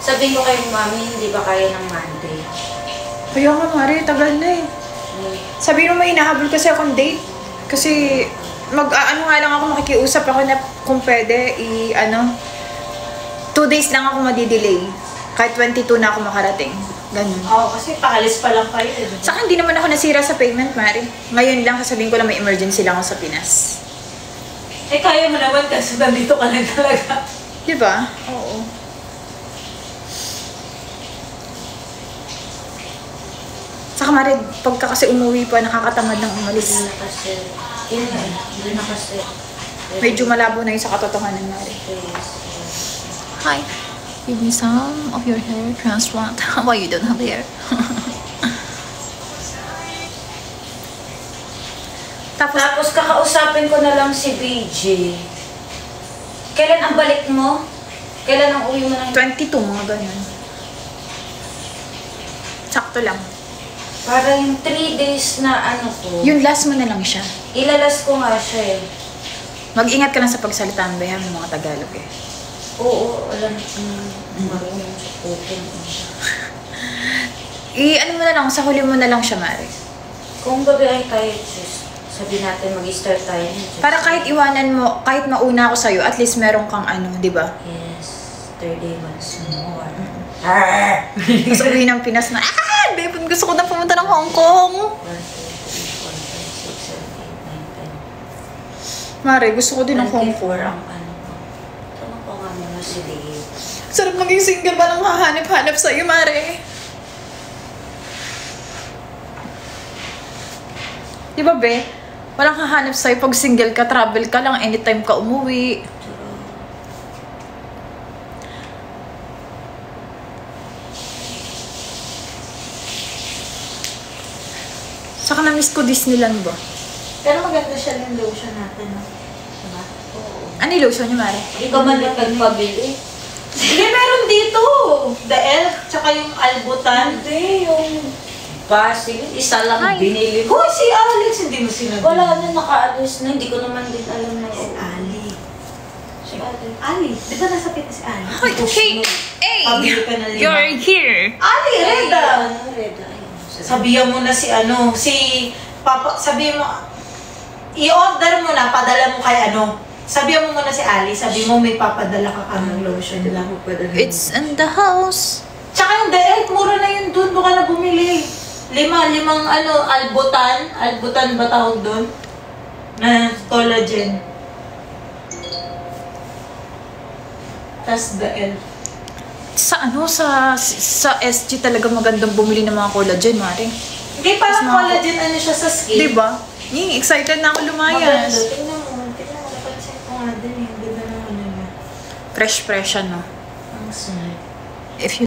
Sabihin ko kay mami, hindi ba kaya ng Monday? Kaya nga, Mari, tagal na eh. Sabihin mo, may hinahabol kasi akong date. Kasi, ano nga lang ako, makikiusap ako na kung pwede, 2 days lang ako madidelay. Kahit 22 na ako makarating. Ganun. Oo, kasi paalis pa lang kayo. Saka hindi naman ako nasira sa payment, Mari. Ngayon lang, sasabihin ko lang may emergency lang ako sa Pinas. Eh, kaya mo naman kasi nandito ka lang talaga. Diba? Oo. Saka Mari, pagka kasi umuwi pa, nakakatamad ng umalis. Hindi na kasi. Hindi na kasi. Medyo malabo na yung sa katotohanan, Mari. Hi. Give me some of your hair transplant. Why you don't have hair? Tapos kakausapin ko na lang si BJ. Kailan ang balik mo? Kailan ang uwi mo ng... 22, mga ganun. Sakto lang. Para yung 3 days na ano ko. Yung last mo na lang siya. Ilalas ko nga siya eh. Mag-ingat ka lang sa pagsalita ng bayan ng mga Tagalog eh. Oo, alam marunong sa cooking. Ano mo na lang, sa huli mo na lang siya, Mari. Kung babiyahe tayo, sis, sabi natin mag-start tayo. Para kahit iwanan mo, kahit mauna ako sa'yo, at least meron kang di ba? Yes, 3 days once more. Tapos uwi ng Pinas na, babe, gusto ko na pumunta ng Hong Kong. 1, 2, 3, 4, 5, 6, 7, 8, 9, 10. Mari, gusto ko din ng Hong Kong. ang ano ko. Tanong ko nga muna si Dave. Sarap maging single ba nang hahanap-hanap sa'yo, Mari? Di ba, be? Walang hahanap sa'yo pag single ka, travel ka lang, anytime ka umuwi. Saka na-miss ko Disneyland ba? Pero maganda siya yung lotion natin, no? Diba? Oo. Ano yung lotion niyo, Mari? Hindi ka man nagpabili. Hindi, meron dito! The Elf, tsaka yung Albutan. Hindi, yung basil, isa lang Ay. binili ko. Hoy, si Alex, hindi mo sinabi. Wala na, nakaalis na. Hindi ko naman din alam na Si Ali. Si Ate. Ali, di ba nasa pita si Ali? Hoy, hey! Pabili ka na 5. You're here! Ali, Reda! Ano, Reda? Ayun. Sabihan mo na si Papa, sabihin mo, i-order mo na, padala mo kay Sabihan mo muna si Ali, sabi mo may papadala ka kaming lotion lang. It's in the house. Tsaka yung The Elf, mura na yun dun, doon ka na bumili. 5 albutan. Albutan ba tawag doon? Na collagen. Tas The Elf. Sa SG talaga magandang bumili ng mga collagen, Mari. Hindi, parang collagen siya sa skin. Diba? Excited na ako Maganda. lumayas. Tingnan mo, napansin ko nga din eh. Ganda naman yun. Fresh siya, no? Ang sunod. If you